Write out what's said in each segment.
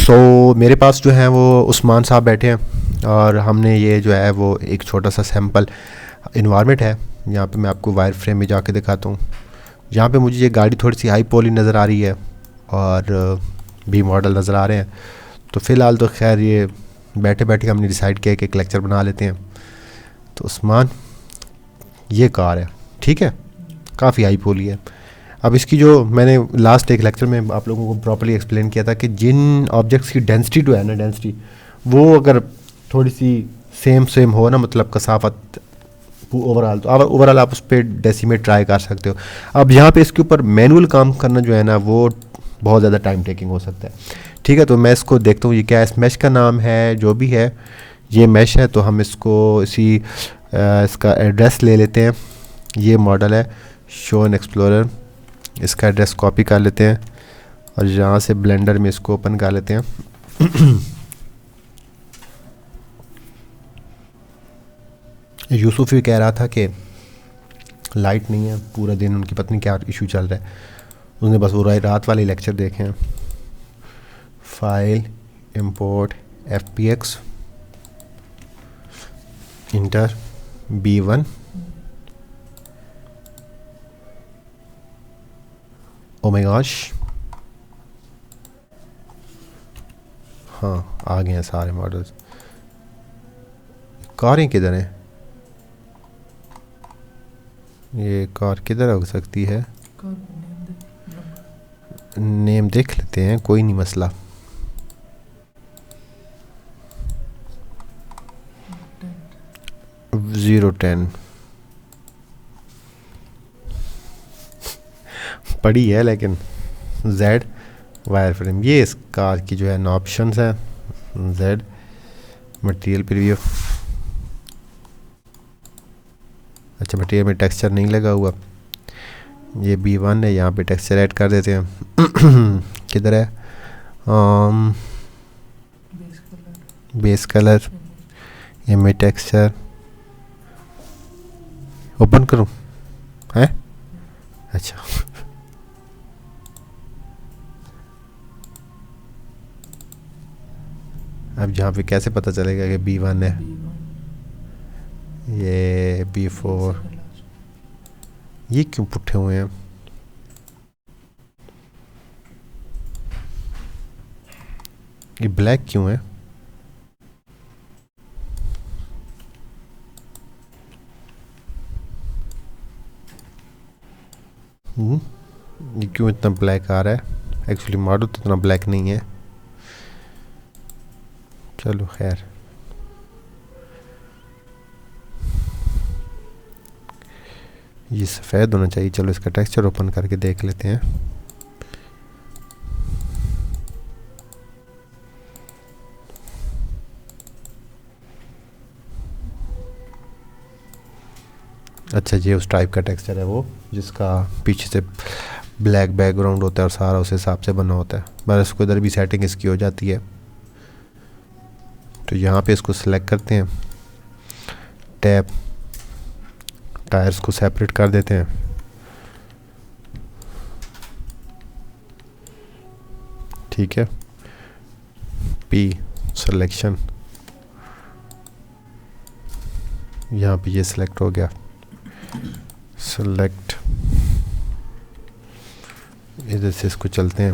मेरे पास जो है वो उस्मान साहब बैठे हैं और हमने ये जो है वो एक छोटा सा सैम्पल इन्वायरमेंट है। यहाँ पे मैं आपको वायर फ्रेम में जाके दिखाता हूँ। यहाँ पे मुझे ये गाड़ी थोड़ी सी हाई पॉली नज़र आ रही है और बी मॉडल नज़र आ रहे हैं। तो फ़िलहाल तो खैर ये बैठे बैठे हमने डिसाइड किया कि एक लेक्चर बना लेते हैं। तो उस्मान, ये कार है, ठीक है, काफ़ी हाई पॉली है। अब इसकी जो मैंने लास्ट एक लेक्चर में आप लोगों को प्रॉपर्ली एक्सप्लेन किया था कि जिन ऑब्जेक्ट्स की डेंसिटी जो है ना, डेंसिटी वो अगर थोड़ी सी सेम हो ना, मतलब कसाफत ओवरऑल, तो ओवरऑल आप उस पर डेसीमेट ट्राई कर सकते हो। अब यहाँ पे इसके ऊपर मैनुअल काम करना जो है ना वो बहुत ज़्यादा टाइम टेकिंग हो सकता है। ठीक है, तो मैं इसको देखता हूँ ये क्या है। इस मैश का नाम है, जो भी है ये मैश है, तो हम इसको इसका एड्रेस ले लेते हैं। ये मॉडल है शो एंड एक्सप्लोरर, इसका एड्रेस कॉपी कर लेते हैं और यहाँ से ब्लेंडर में इसको ओपन कर लेते हैं। यूसुफ भी कह रहा था कि लाइट नहीं है पूरा दिन, उनकी पत्नी क्या इशू चल रहा है, उसने बस वो रात वाले लेक्चर देखे हैं। File import fpx inter b1 oh my gosh, हाँ आ गए हैं सारे मॉडल्स। कारें किधर हैं? ये कार किधर हो सकती है? नेम देख लेते हैं, कोई नहीं मसला। ज़ीरो 10 पड़ी है, लेकिन जेड वायर फ्रेम, ये इस कार की जो है ना ऑप्शंस है। जेड मटेरियल प्रीव्यू, अच्छा मटेरियल में टेक्सचर नहीं लगा हुआ। ये B1 है, यहाँ पे टेक्सचर ऐड कर देते हैं। किधर है? Base colour, image texture, open करूँ है? अच्छा अब यहाँ पे कैसे पता चलेगा कि B1 है? ये B4, ये क्यों पुट्ठे हुए हैं? ये ब्लैक क्यों है? ये क्यों इतना ब्लैक आ रहा है? एक्चुअली मॉडल तो इतना ब्लैक नहीं है, चलो खैर। ये सफ़ेद होना चाहिए। चलो इसका टेक्सचर ओपन करके देख लेते हैं। अच्छा, ये उस टाइप का टेक्सचर है वो जिसका पीछे से ब्लैक बैकग्राउंड होता है और सारा उस हिसाब से बना होता है। बस इसको इधर भी सेटिंग इसकी हो जाती है। तो यहाँ पे इसको सिलेक्ट करते हैं, टैब, टायर्स को सेपरेट कर देते हैं। ठीक है, पी सिलेक्शन, यहाँ पे ये सिलेक्ट हो गया। सेलेक्ट, इधर से इसको चलते हैं।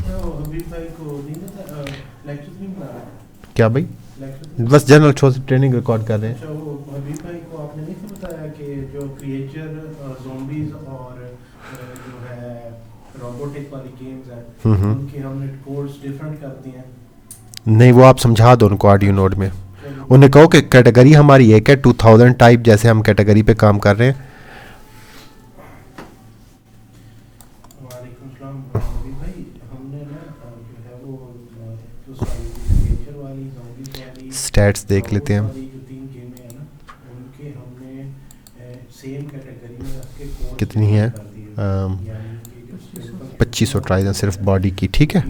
क्या भाई? बस जनरल शो से ट्रेनिंग रिकॉर्ड कर रहे हैं। हबीब भाई को आपने नहीं बताया कि जो क्रिएचर ज़ॉम्बीज और जो है रोबोटिक वाली गेम्स हैं उनकी हमने कोड्स डिफरेंट कर दिए हैं। नहीं, वो आप समझा दो उनको ऑडियो नोड में। उन्हें कहो कि कैटेगरी हमारी एक है 2000 टाइप, जैसे हम कैटेगरी पे काम कर रहे हैं। स्टैट्स देख लेते हैं। कितनी है? 2500 ट्राई हैं सिर्फ बॉडी की। ठीक है,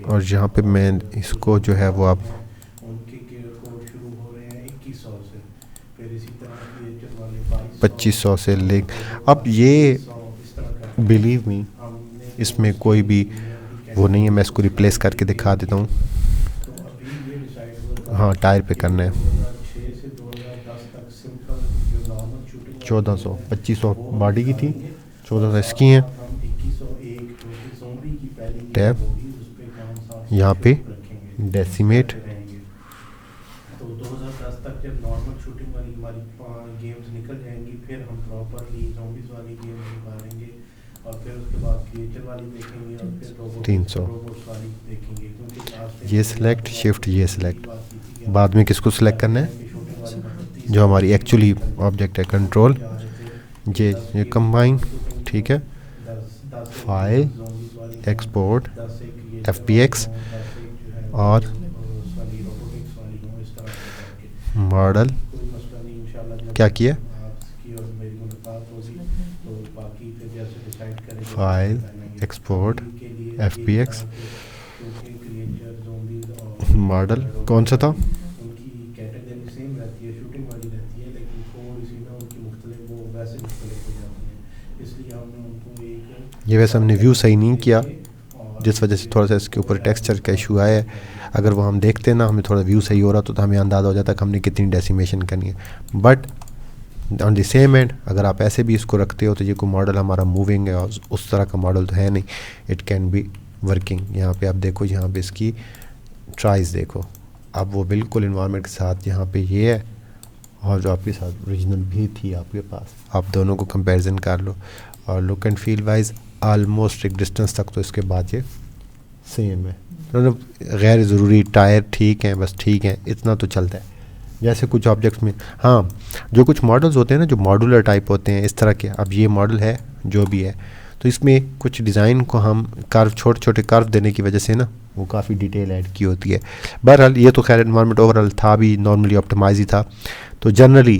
और यहाँ पे मैं इसको जो है वो आप 2500 से ले। अब ये बिलीव मी, इसमें कोई भी वो नहीं है, मैं इसको रिप्लेस करके दिखा देता हूँ। तो अभी ये डिसाइड हुआ था हाँ, टायर पे कि करना है। 2006 से 2010 तक सिंपल जो नॉर्मल शूटिंग वाली 1400 गेम्स हैं 2500 वो हम बॉडी की थी, निकालेंगे, और 1400 साथ इसकी हैं। साथ हम 2101 जो कि ज़ोंबी की पहली गेम टैब होगी उस पर काम साथ साथ यहाँ पे शुरू रखेंगे, डेसिमेट। करते रहेंगे। तो 2010 तक जब नॉर्मल शूटिंग वाली हमारी गेम्स निकल जाएंगी, फिर हम प्रॉपरली ज़ॉम्बीज़ वाली गेम्स निकालेंगे, और फिर उसके बाद क्रिएचर वाली देखेंगे, और फिर 300 रोबोट्स वाली देखेंगे, क्योंकि लास्ट ये टाइम सिलेक्ट, शिफ्ट ये सिलेक्ट। बात की थी कि बाद में किसको सिलेक्ट करना है, शूटिंग वाली मतलब 30 जो हमारी एक्चुअली निकल जाए। ऑब्जेक्ट है, कंट्रोल जा रहे थे कि ये 10 ये गेम कंबाइन। शूटिंग ठीक है, 10 फाइल, zombies वाली एक्सपोर्ट, 10 एक क्रिएचर FBX, वाली 10 एक जो है और उस वाली रोबोटिक्स वाली हो, इस तरह से करके मॉडल कोई मसला नहीं, इंशाल्लाह जब क्या किया, आपकी और मेरी मुलाकात होगी तो बाकी फिर जैसे डिसाइड करेंगे फाइल, बताएंगे। एक्सपोर्ट, अभी के लिए FBX, क्योंकि क्रिएचर zombies और मॉडल कौन सा था, उनकी कैटेगरी सेम रहती है, शूटिंग वाली रहती है, लेकिन थोड़ी सी ना उनकी मुख्तलिफ वो वैसे मुख्तलिफ हो जाती हैं, इसलिए हमने उनको एक ये वैसे हमने व्यू सही नहीं किया, और जिस वजह से थोड़ा सा इसके ऊपर टेक्सचर का इशू आया है। अगर वो हम देखते ना, हमें थोड़ा व्यू सही हो रहा तो हमें अंदाज़ा हो जाता कि हमने कितनी डेसिमेशन करनी है। But on the same and अगर आप ऐसे भी इसको रखते हो तो ये कोई मॉडल हमारा मूविंग है, और उस तरह का मॉडल तो है नहीं, इट कैन बी वर्किंग। यहाँ पे आप देखो, यहाँ पे इसकी ट्राइज देखो, अब वो बिल्कुल इन्वायरमेंट के साथ यहाँ पे ये है, और जो आपके साथ ओरिजिनल भी थी आपके पास, आप दोनों को कंपैरिजन कर लो, और look and feel wise almost एक डिस्टेंस तक तो इसके बाद ये सेम है। मतलब गैर ज़रूरी टायर ठीक हैं, बस ठीक है, इतना तो चलता है। जैसे कुछ ऑब्जेक्ट्स में, हाँ, जो कुछ मॉडल्स होते हैं ना जो मॉडुलर टाइप होते हैं इस तरह के, अब ये मॉडल है जो भी है, तो इसमें कुछ डिज़ाइन को हम कर्व, छोटे छोटे कर्व देने की वजह से ना वो काफ़ी डिटेल ऐड की होती है। बहरहाल ये तो खैर एनवायरनमेंट ओवरऑल था भी नॉर्मली ऑप्टिमाइज ही था, तो जनरली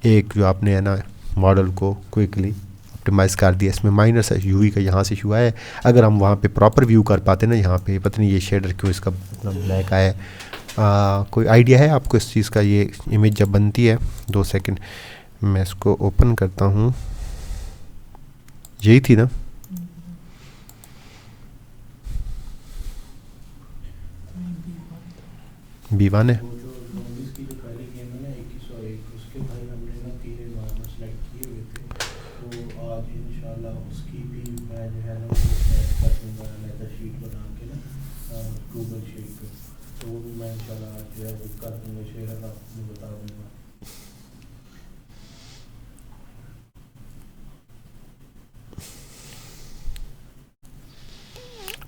एक जो आपने है ना मॉडल को क्विकली ऑप्टिमाइज़ कर दिया। इसमें माइनर सा यूवी का यहाँ से इशू आया है, अगर हम वहाँ पे प्रॉपर व्यू कर पाते ना, यहाँ पे पता नहीं ये शेडर क्यों इसका इतना ब्लैक आया है। कोई आइडिया है आपको इस चीज़ का? ये इमेज जब बनती है, 2 सेकंड मैं इसको ओपन करता हूँ, यही थी ना, B1 है। वो जो zombies की जो पहली गेम है ना 2101, उसके भाई हमने ना 3 एनवायरनमेंट सेलेक्ट किए हुए थे, तो आज इंशाल्लाह उसकी भी मैं जो है ना वो सेट कर दूंगा लेदर शीट बना के ना गूगल शीट पे, तो वो भी मैं इंशाल्लाह आज जो है वो कर दूंगा, शेयर आपको बता दूंगा।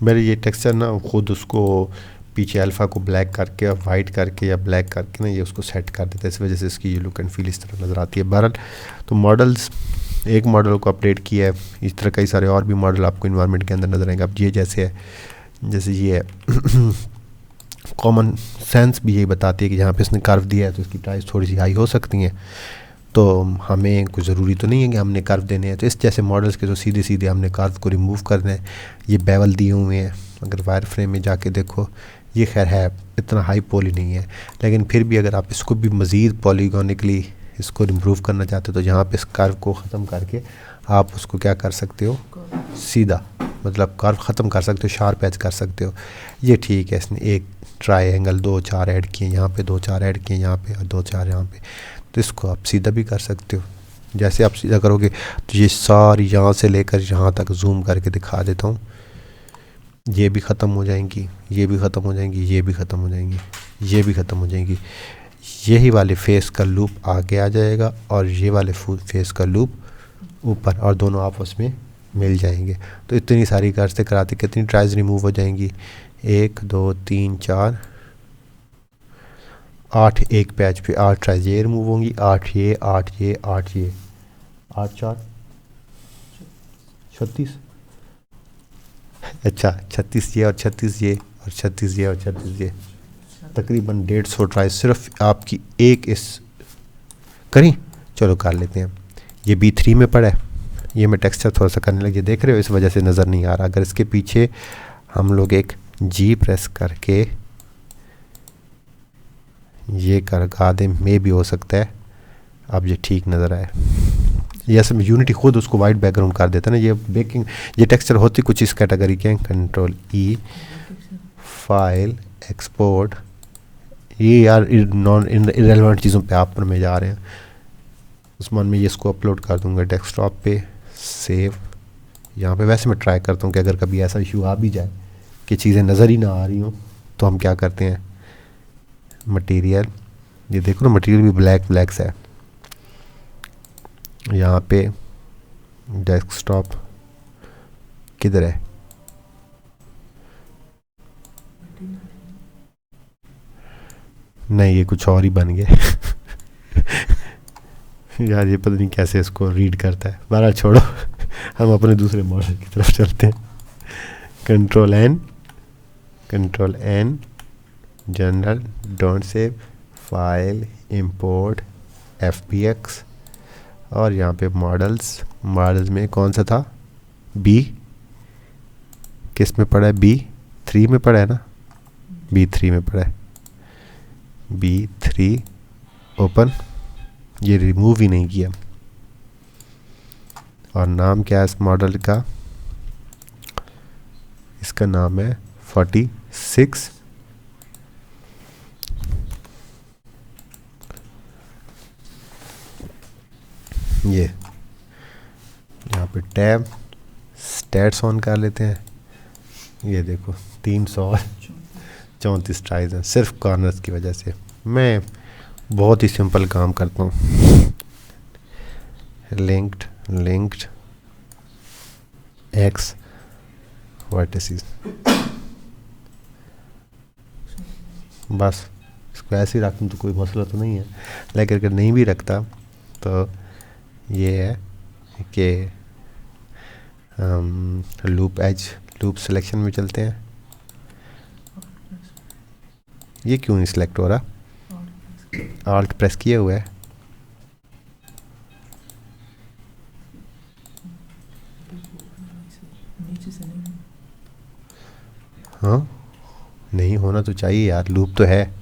मेरे ये टेक्सचर ना खुद उसको पीछे अल्फ़ा को ब्लैक करके और वाइट करके या ब्लैक करके ना ये उसको सेट कर देता है, इस वजह से इसकी ये लुक एंड फील इस तरह नज़र आती है। बहरहाल तो मॉडल्स, एक मॉडल को अपडेट किया है, इस तरह कई सारे और भी मॉडल आपको इन्वायरमेंट के अंदर नजर आएंगे। अब ये जैसे है, जैसे ये है कॉमन सेंस भी यही बताती है कि जहाँ पे इसने कर्व दिया है तो इसकी प्राइस थोड़ी सी हाई हो सकती हैं, तो हमें कोई ज़रूरी तो नहीं है कि हमने कर्व देने हैं। तो इस जैसे मॉडल्स के तो सीधे सीधे हमने कर्व को रिमूव करना है। ये बेवल दिए हुए हैं, अगर वायर फ्रेम में जाके देखो, ये खैर है इतना हाई पॉली नहीं है, लेकिन फिर भी अगर आप इसको भी मज़ीद पॉलीगोनिकली इसको इम्प्रूव करना चाहते हो तो यहाँ पे इस कर्व को ख़त्म करके आप उसको क्या कर सकते हो, सीधा मतलब कर्व ख़त्म कर सकते हो, शार्प एज कर सकते हो। ये ठीक है, इसने एक ट्रायंगल 2-4 ऐड किए यहाँ पे, 2-4 ऐड किए यहाँ पे, और 2-4 यहाँ पे, तो इसको आप सीधा भी कर सकते हो। जैसे आप सीधा करोगे तो ये सारी यहाँ से लेकर यहाँ तक जूम करके दिखा देता हूँ, ये भी ख़त्म हो जाएंगी, ये भी ख़त्म हो जाएंगी, ये भी ख़त्म हो जाएंगी, ये भी ख़त्म हो जाएंगी। यही वाले फेस का लूप आगे आ जाएगा और ये वाले फेस का लूप ऊपर, और दोनों आपस में मिल जाएंगे। तो इतनी सारी करते कराते कितनी ट्राइज रिमूव हो जाएंगी, 1 2 3 4 8, एक पैच पे 8 ट्राइज ये रिमूव होंगी, 8 ये 8 ये 8 ये, 8 4 36, अच्छा 36 ये और 36 ये और 36 ये और 36 ये, तकरीबन 150 ट्राई सिर्फ आपकी एक इस करी। चलो कर लेते हैं। ये B3 में पड़ा है, ये मैं टेक्सचर थोड़ा सा करने लगे, देख रहे हो, इस वजह से नज़र नहीं आ रहा। अगर इसके पीछे हम लोग एक G प्रेस करके ये कर गा दे में भी हो सकता है अब ये ठीक नज़र आए। ये सब यूनिटी खुद उसको वाइट बैकग्राउंड कर देता है ना। ये बेकिंग ये टेक्सचर होती कुछ इस कैटेगरी के हैं। कंट्रोल ई, फाइल, एक्सपोर्ट। ये यार नॉन इरेलेवेंट चीज़ों पे आप पर में जा रहे हैं। उस्मान मैं ये इसको अपलोड कर दूंगा डेस्कटॉप पे, सेव। यहाँ पे वैसे मैं ट्राई करता हूँ कि अगर कभी ऐसा इशू आ भी जाए कि चीज़ें नज़र ही ना आ रही हों तो हम क्या करते हैं, मटेरियल, ये देखो ना मटेरियल भी ब्लैक ब्लैक सा है। यहाँ पे डेस्कटॉप किधर है, नहीं ये कुछ और ही बन गया यार ये पता नहीं कैसे इसको रीड करता है। बारह छोड़ो हम अपने दूसरे मॉडल की तरफ चलते हैं। Control N, general, don't save, file, import, FBX। और यहाँ पे मॉडल्स में कौन सा था, बी, किस में पड़ा है, B3 में पड़ा है ना, B3 में पड़ा है, B3 ओपन। ये रिमूव ही नहीं किया। और नाम क्या है इस मॉडल का, इसका नाम है 46। ये यहाँ पे टैब स्टैट्स ऑन कर लेते हैं। ये देखो 334 ट्राइज हैं सिर्फ कॉर्नर्स की वजह से। मैं बहुत ही सिंपल काम करता हूँ। लिंक्ड एक्स वर्टिसेस, बस इसको ऐसे ही रखूँ तो कोई मसला तो नहीं है। लेकिन अगर नहीं भी रखता तो ये है कि लूप सिलेक्शन में चलते हैं। ये क्यों नहीं सिलेक्ट हो रहा, ऑल्ट प्रेस किया हुआ है। हाँ नहीं होना तो चाहिए यार, लूप तो है,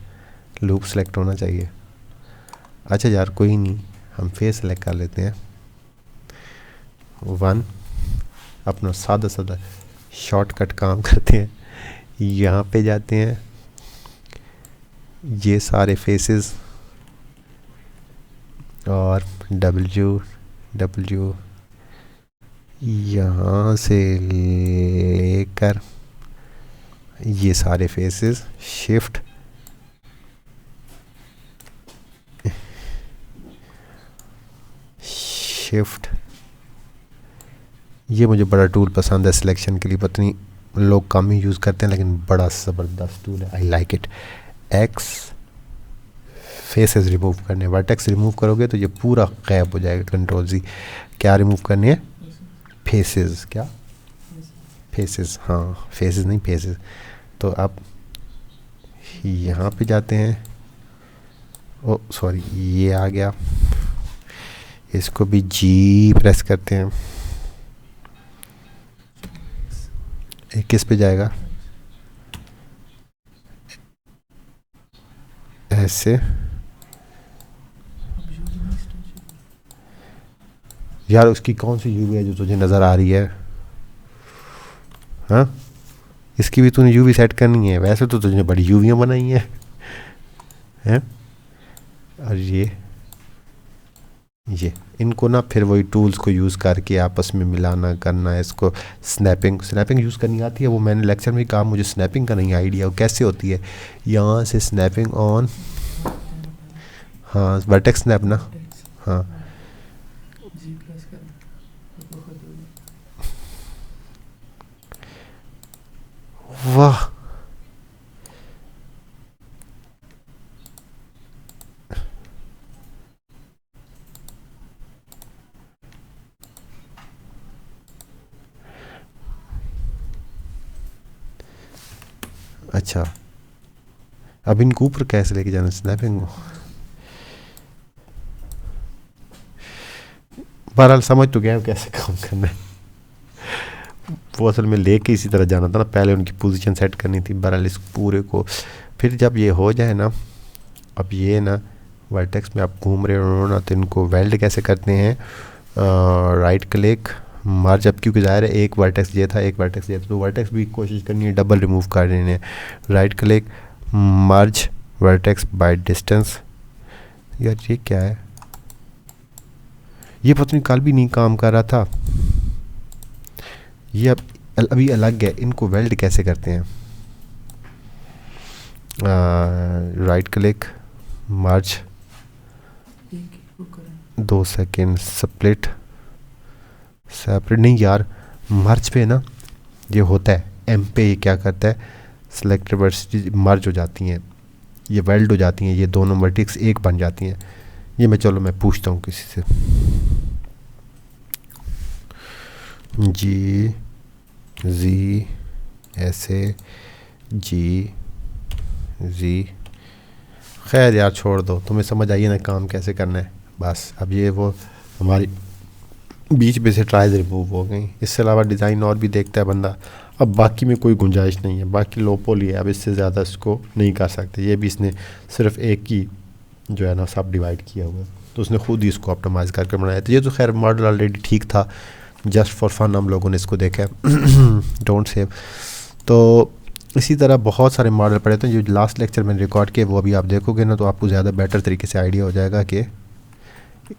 लूप सेलेक्ट होना चाहिए। अच्छा यार कोई नहीं, हम फेस सेलेक्ट कर लेते हैं 1। अपना सादा शॉर्टकट काम करते हैं। यहाँ पे जाते हैं, ये सारे फेसेस और W यहाँ से लेकर ये सारे फेसेस, शिफ्ट ये मुझे बड़ा टूल पसंद है सिलेक्शन के लिए। पता नहीं लोग कम ही यूज़ करते हैं लेकिन बड़ा ज़बरदस्त टूल है, I like it. X faces remove करने, वर्टेक्स रिमूव करोगे तो ये पूरा गायब हो जाएगा। कंट्रोल Z, क्या रिमूव करने है, फेसेस, क्या फेसेस, हाँ फेसेस नहीं फेसेस। तो अब यहाँ पे जाते हैं, ओ सॉरी ये आ गया, इसको भी G प्रेस करते हैं। किस पे जाएगा, ऐसे यार उसकी कौन सी यूवी है जो तुझे नज़र आ रही है, हाँ इसकी भी तूने यूवी सेट करनी है। वैसे तो तुझे बड़ी यूवियाँ बनाई हैं। और ये इनको ना फिर वही टूल्स को यूज़ करके आपस में मिलाना करना है। इसको स्नैपिंग यूज़ करनी आती है, वो मैंने लेक्चर में कहा, मुझे स्नैपिंग का नहीं आइडिया वो कैसे होती है। यहाँ से स्नैपिंग ऑन, हाँ वर्टेक्स स्नैप ना, हाँ वाह अच्छा, अब इनको ऊपर कैसे लेके जाना स्नैपिंग को, बहरहाल समझ तो गया कैसे काम करना है। वो असल में लेके इसी तरह जाना था ना, पहले उनकी पोजीशन सेट करनी थी। बहरहाल इस पूरे को फिर जब ये हो जाए ना, अब ये ना वर्टेक्स में आप घूम रहे हो ना, तो इनको वेल्ड कैसे करते हैं, राइट क्लिक मर्ज, अब क्योंकि ज़ाहिर है एक वर्टेक्स ये था एक वर्टेक्स ये था, तो वर्टेक्स भी कोशिश करनी है डबल रिमूव कर रहे हैं। Right click merge vertex by distance. यार ये क्या है, ये पता नहीं कल भी नहीं काम कर रहा था, ये अब अभी अलग है, इनको वेल्ड कैसे करते हैं। राइट क्लिक मर्ज, 2 सेकेंड स्प्लिट सेपरेट, नहीं यार मर्ज पे ना ये होता है, एम पे ये क्या करता है, सेलेक्टेड वर्टिसेस मर्ज हो जाती हैं, ये वेल्ड हो जाती हैं, ये दोनों वर्टिक्स एक बन जाती हैं। ये मैं चलो मैं पूछता हूँ किसी से, जी जी ऐसे जी जी, खैर यार छोड़ दो, तुम्हें समझ आइए ना काम कैसे करना है बस। अब ये वो हमारी बीच में से ट्राइज रिमूव हो गई, इससे अलावा डिज़ाइन और भी देखता है बंदा। अब बाकी में कोई गुंजाइश नहीं है, बाकी लोपोल ही है, अब इससे ज़्यादा इसको नहीं कर सकते। ये भी इसने सिर्फ एक ही जो है ना सब डिवाइड किया हुआ है, तो उसने खुद ही इसको ऑप्टिमाइज़ करके बनाया। तो ये तो खैर मॉडल ऑलरेडी ठीक था, जस्ट फॉर फन हम लोगों ने इसको देखा डोंट सेव। तो इसी तरह बहुत सारे मॉडल पड़े थे जो लास्ट लेक्चर में रिकॉर्ड किए, वो अभी आप देखोगे ना तो आपको ज़्यादा बेटर तरीके से आइडिया हो जाएगा कि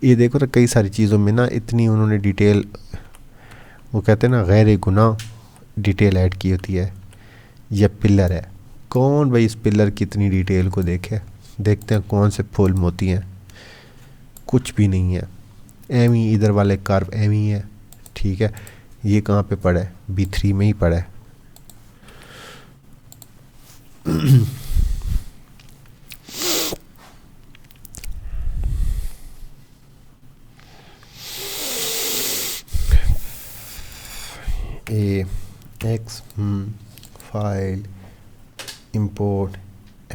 ये देखो तो कई सारी चीज़ों में ना इतनी उन्होंने डिटेल, वो कहते हैं ना गैर गुनाह डिटेल ऐड की होती है। यह पिलर है, कौन भाई इस पिलर की इतनी डिटेल को देखे, देखते हैं कौन से फूल मोती हैं, कुछ भी नहीं है। एम ही इधर वाले कर्व एम ही है, ठीक है। ये कहाँ पे पड़ा है, B3 में ही पड़ा है। A X file import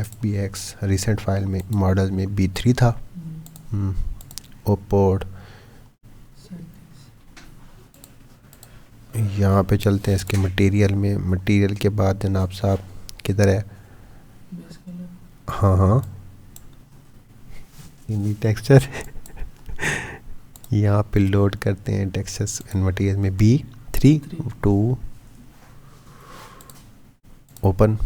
FBX recent file में मॉडल में B3 था। ओपोर्ट यहाँ पे चलते हैं इसके मटेरियल में, मटेरियल के बाद जनाब साहब किधर है, हाँ हाँ टेक्सचर यहाँ पे लोड करते हैं टेक्सचर्स एंड मटेरियल में B3 2 ओपन,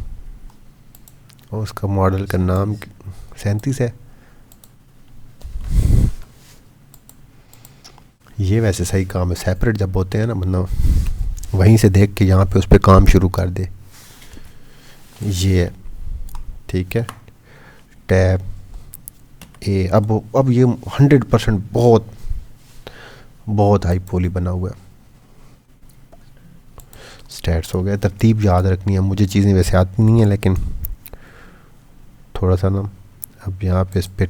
और उसका मॉडल का नाम 37 है। ये वैसे सही काम है, सेपरेट जब होते हैं ना मतलब वहीं से देख के यहाँ पे उस पर काम शुरू कर दे। ये है ठीक है, टैब ए। अब ये 100% बहुत बहुत हाई पोली बना हुआ है। स्टैट्स हो गया, तरतीब याद रखनी है मुझे, चीज़ें वैसे आती नहीं है लेकिन थोड़ा सा ना। अब यहाँ पे इस पे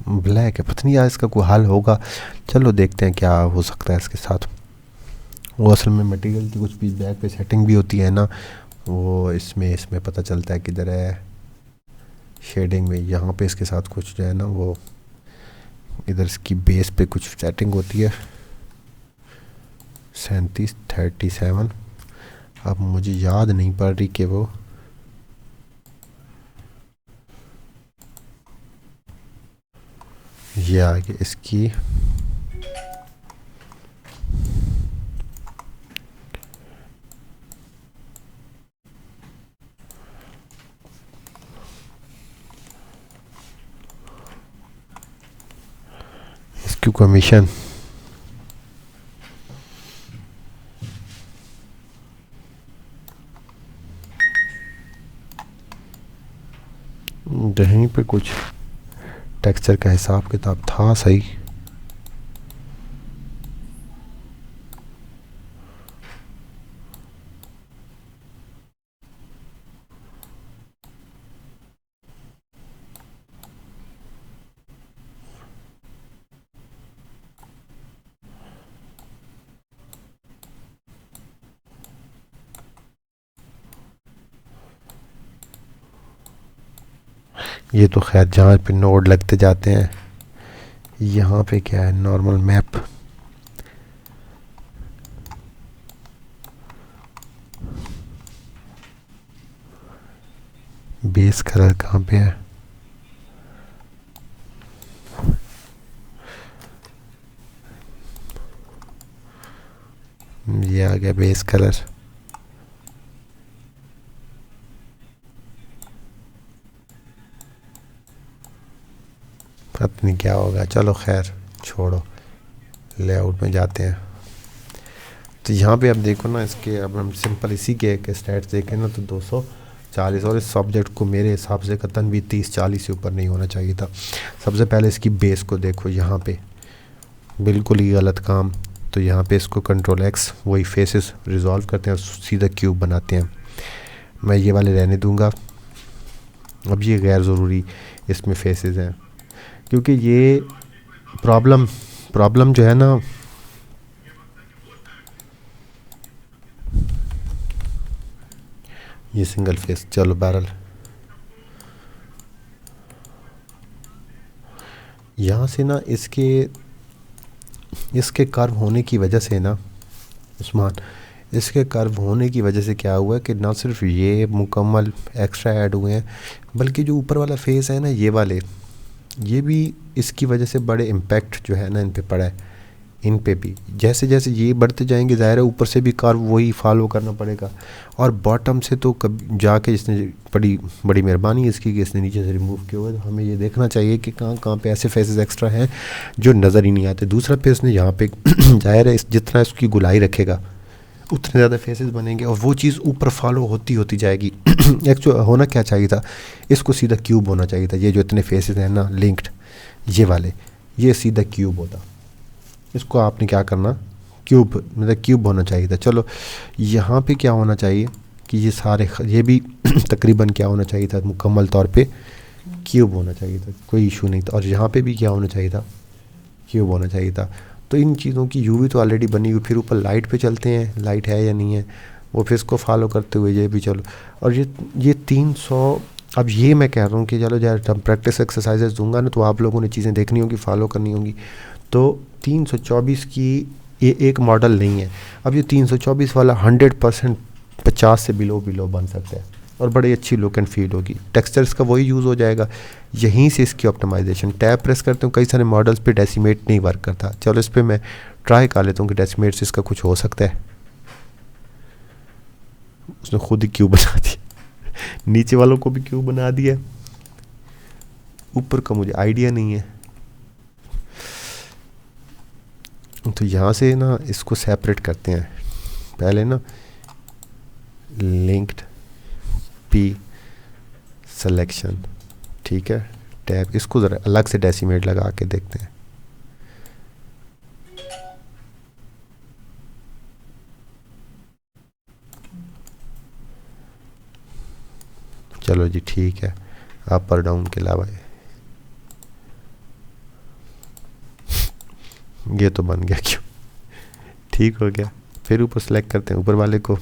ब्लैक है, पता नहीं यार इसका कोई हल होगा, चलो देखते हैं क्या हो सकता है इसके साथ। वो असल में मटेरियल की कुछ भी बैक पे सेटिंग भी होती है ना, वो इसमें पता चलता है किधर है शेडिंग में। यहाँ पे इसके साथ कुछ जो है ना वो इधर इसकी बेस पे कुछ सेटिंग होती है। 37 अब मुझे याद नहीं पड़ रही कि वो ये आगे इसकी कमीशन यहीं पे कुछ टेक्सचर का हिसाब किताब था सही। ये तो खैर जहाँ पे नोड लगते जाते हैं। यहाँ पे क्या है, नॉर्मल मैप। बेस कलर कहाँ पे है? ये आ गया बेस कलर। पता नहीं क्या होगा, चलो खैर छोड़ो, लेआउट में जाते हैं। तो यहाँ पे अब देखो ना, इसके अब हम सिंपल इसी के स्टैट्स देखें ना तो 240, और इस सब्जेक्ट को मेरे हिसाब से कतन भी 30-40 से ऊपर नहीं होना चाहिए था। सबसे पहले इसकी बेस को देखो, यहाँ पे बिल्कुल ही गलत काम। तो यहाँ पे इसको Ctrl+X, वही फेसेस रिजॉल्व करते हैं और सीधा क्यूब बनाते हैं। मैं ये वाले रहने दूंगा। अब ये गैर ज़रूरी इसमें फेसेस हैं, क्योंकि ये प्रॉब्लम जो है ना, ये सिंगल फेस, चलो बैरल यहाँ से ना इसके कर्व होने की वजह से ना उस्मान, इसके कर्व होने की वजह से क्या हुआ कि ना सिर्फ ये मुकम्मल एक्स्ट्रा ऐड हुए हैं, बल्कि जो ऊपर वाला फेस है ना, ये वाले, ये भी इसकी वजह से बड़े इम्पैक्ट जो है ना इन पे पड़ा है। इन पे भी जैसे जैसे ये बढ़ते जाएंगे, ज़ाहिर है ऊपर से भी कर्व वही फॉलो करना पड़ेगा, और बॉटम से तो कभी जाके इसने बड़ी बड़ी मेहरबानी इसकी कि इसने नीचे से रिमूव किया हुआ है। तो हमें ये देखना चाहिए कि कहाँ कहाँ पे ऐसे फेसेस एक्स्ट्रा हैं जो नज़र ही नहीं आते। दूसरा फेस ने यहाँ पे ज़ाहिर है जितना इसकी गुलाई रखेगा उतने ज़्यादा फेसेस बनेंगे, और वो चीज़ ऊपर फॉलो होती जाएगी। एक्चुअल होना क्या चाहिए था, इसको सीधा क्यूब होना चाहिए था। ये जो इतने फेसेस हैं ना लिंक्ड, ये वाले, ये सीधा क्यूब होता। इसको आपने क्या करना, क्यूब, मतलब क्यूब होना चाहिए था। चलो यहाँ पे क्या होना चाहिए कि ये सारे, ये भी तकरीबन क्या होना चाहिए था, मुकम्मल तौर पे क्यूब होना चाहिए था, कोई इशू नहीं था। और यहाँ पे भी क्या होना चाहिए था, क्यूब होना चाहिए था। तो इन चीज़ों की यूवी तो ऑलरेडी बनी हुई, फिर ऊपर लाइट पे चलते हैं, लाइट है या नहीं है, वो फिर इसको फॉलो करते हुए ये भी चलो। और ये 300, अब ये मैं कह रहा हूँ कि चलो जब हम प्रैक्टिस एक्सरसाइजेस दूंगा ना तो आप लोगों ने चीज़ें देखनी होगी, फॉलो करनी होगी। तो 324 की ये एक मॉडल नहीं है। अब ये 324 वाला 100% 50 से बिलो बन सकता है, और बड़ी अच्छी लुक एंड फील होगी। टेक्सचर्स का वही यूज़ हो जाएगा, यहीं से इसकी ऑप्टिमाइजेशन। टैब प्रेस करते हूँ, कई सारे मॉडल्स पे डेसिमेट नहीं वर्क करता। चलो इस पर मैं ट्राई कर लेता हूँ कि डेसिमेट से इसका कुछ हो सकता है। उसने खुद ही क्यूब बना दिया, नीचे वालों को भी क्यूब बना दिया, ऊपर का मुझे आइडिया नहीं है। तो यहाँ से ना इसको सेपरेट करते हैं पहले ना, लिंक्ड पी सिलेक्शन, ठीक है, टैब, इसको ज़रा अलग से डेसिमेट लगा के देखते हैं। चलो जी ठीक है, अप और डाउन के अलावा ये तो बन गया, क्यों, ठीक हो गया। फिर ऊपर सेलेक्ट करते हैं ऊपर वाले को,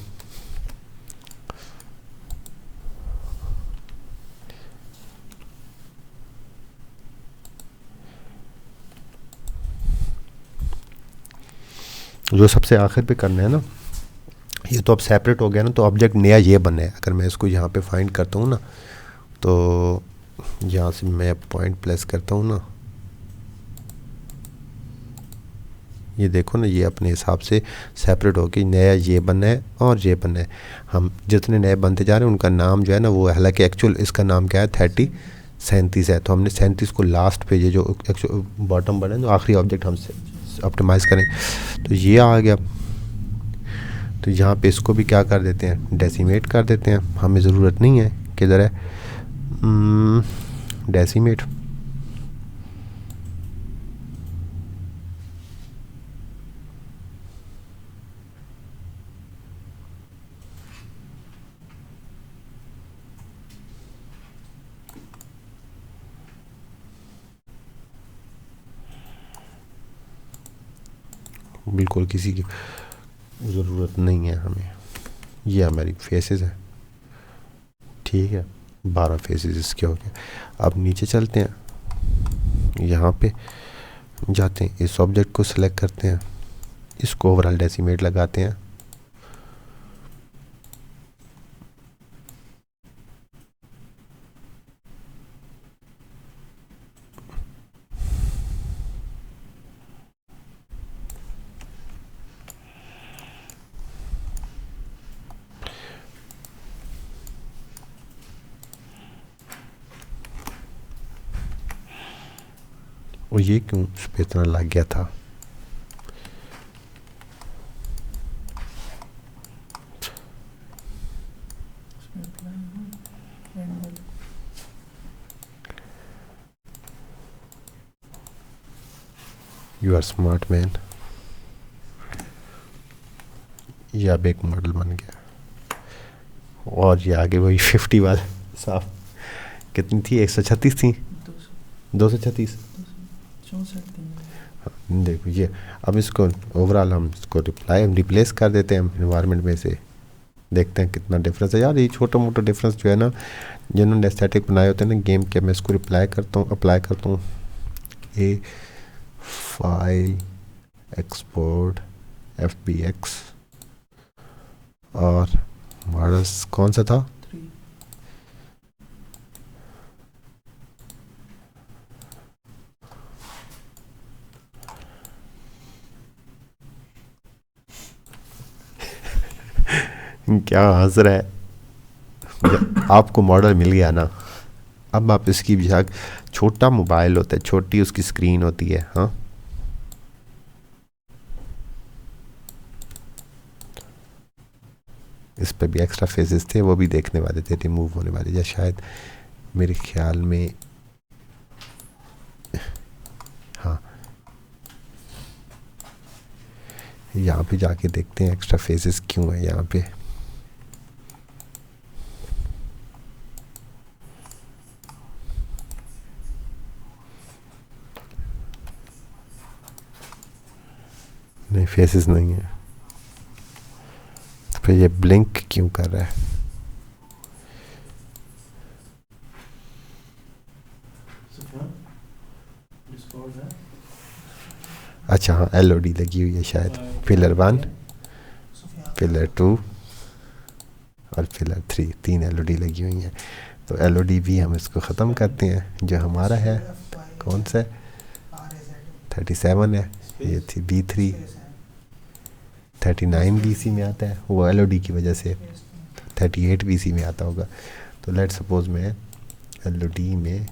जो सबसे आखिर पे करना है ना, ये तो अब सेपरेट हो गया ना, तो ऑब्जेक्ट नया ये बना है। अगर मैं इसको यहाँ पे फाइंड करता हूँ ना, तो यहाँ से मैं पॉइंट प्लेस करता हूँ ना, ये देखो ना, ये अपने हिसाब से सेपरेट हो गई, नया ये बनना है और ये बनना है। हम जितने नए बनते जा रहे हैं उनका नाम जो है ना वो, हालांकि एक्चुअल इसका नाम क्या है, 37 है, तो हमने 37 को लास्ट पे, ये जो एक्चुअल बॉटम बना है, जो आखिरी ऑब्जेक्ट हम ऑप्टिमाइज़ करें, तो ये आ गया। तो यहाँ पे इसको भी क्या कर देते हैं, डेसिमेट कर देते हैं। हमें ज़रूरत नहीं है, किधर है डेसिमेट, बिल्कुल किसी की ज़रूरत नहीं है हमें। ये हमारी फेसेस है, ठीक है, 12 फेसेस इसके हो गए। अब नीचे चलते हैं, यहाँ पे जाते हैं, इस ऑब्जेक्ट को सिलेक्ट करते हैं, इसको ओवरऑल डेसिमेट लगाते हैं। और ये क्यों उस पर इतना लग गया था? उसमें apply हुआ, end वाला। You are smart man. ये अब एक मॉडल बन गया। और ये आगे वही 50 वाला साफ। कितनी थी? 136 थी। 236। 264 देखो ये, अब इसको ओवरऑल हम इसको रिप्लेस कर देते हैं इन्वायरमेंट में से, देखते हैं कितना डिफरेंस है। यार ये छोटा मोटा डिफरेंस जो है ना, जिन्होंने एस्थेटिक बनाए होते हैं ना गेम के, मैं इसको अप्लाई करता हूँ। ए फाइल एक्सपोर्ट FBX और मॉडल्स कौन सा था? 3। क्या हंस रहा है? आपको मॉडल मिल गया ना, अब आप इसकी बेशक छोटा मोबाइल होता है, छोटी उसकी स्क्रीन होती है, हाँ इस पे भी एक्स्ट्रा फेजेस थे, वो भी देखने वाले थे, रिमूव होने वाले, या शायद मेरे ख्याल में हाँ। यहाँ पे जाके देखते हैं एक्स्ट्रा फेजेस क्यों है यहाँ पे। नहीं, फेसेस नहीं है। तो फिर ये ब्लिंक क्यों कर रहा है? डिस्कॉर्ड है। अच्छा हाँ, LOD लगी हुई है शायद, पिलर 1, पिलर 2 और पिलर 3, 3 LOD लगी हुई हैं। तो LOD भी हम इसको ख़त्म करते हैं। जो हमारा है कौन सा है? 37 है। ये थी B3, 39 BC में आता है, वो LOD की वजह से 38 BC में आता होगा। तो लेट सपोज मैं LOD में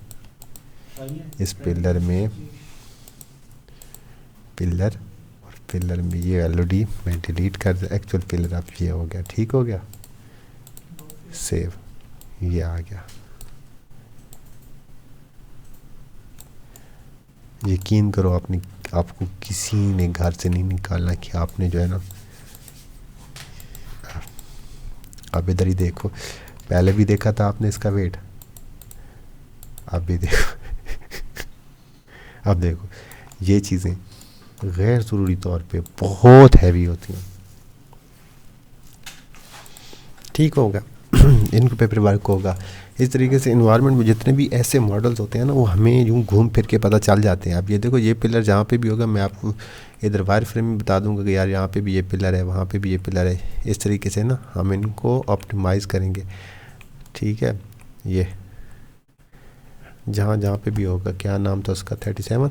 इस पिलर में पिलर और पिलर में ये LOD मैं डिलीट कर दे, एक्चुअल पिलर अब ये हो गया, ठीक हो गया, सेव, ये आ गया। यकीन करो आपको किसी ने घर से नहीं निकालना कि आपने जो है ना, अब इधर ही देखो, पहले भी देखा था आपने इसका वेट, अब भी देखो अब देखो, ये चीज़ें गैर ज़रूरी तौर पे बहुत हैवी होती हैं। ठीक होगा इनको पेपर वर्क होगा। इस तरीके से इन्वायरमेंट में जितने भी ऐसे मॉडल्स होते हैं ना, वो हमें यूँ घूम फिर के पता चल जाते हैं। अब ये देखो, ये पिलर जहाँ पे भी होगा मैं आपको इधर वायर फ्रेम में बता दूंगा कि यार यहाँ पे भी ये पिलर है, वहाँ पे भी ये पिलर है। इस तरीके से ना हम इनको ऑप्टिमाइज़ करेंगे। ठीक है, ये जहाँ जहाँ पे भी होगा, क्या नाम था उसका, 37,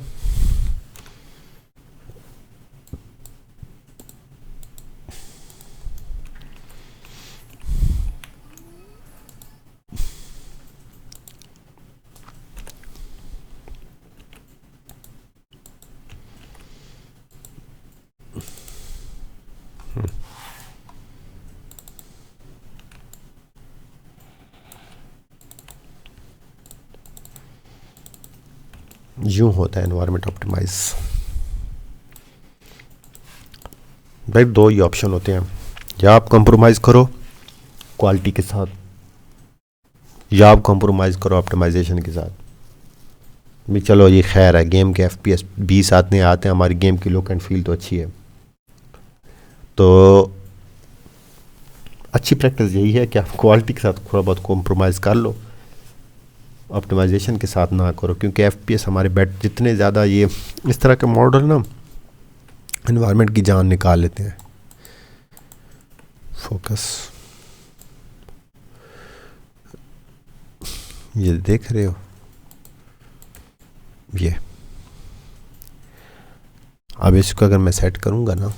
यूँ होता है एनवायरनमेंट ऑप्टिमाइज। भाई दो ही ऑप्शन होते हैं, या आप कंप्रोमाइज़ करो क्वालिटी के साथ, या आप कंप्रोमाइज़ करो ऑप्टिमाइजेशन के साथ। भी चलो ये खैर है, गेम के FPS 20 आते हैं, हमारी गेम की लुक एंड फील तो अच्छी है। तो अच्छी प्रैक्टिस यही है कि आप क्वालिटी के साथ थोड़ा बहुत कॉम्प्रोमाइज़ कर लो, ऑप्टिमाइजेशन के साथ ना करो, क्योंकि FPS हमारे बैट जितने ज़्यादा ये इस तरह के मॉडल ना एनवायरनमेंट की जान निकाल लेते हैं। फोकस, ये देख रहे हो, ये अब इसको अगर मैं सेट करूँगा ना,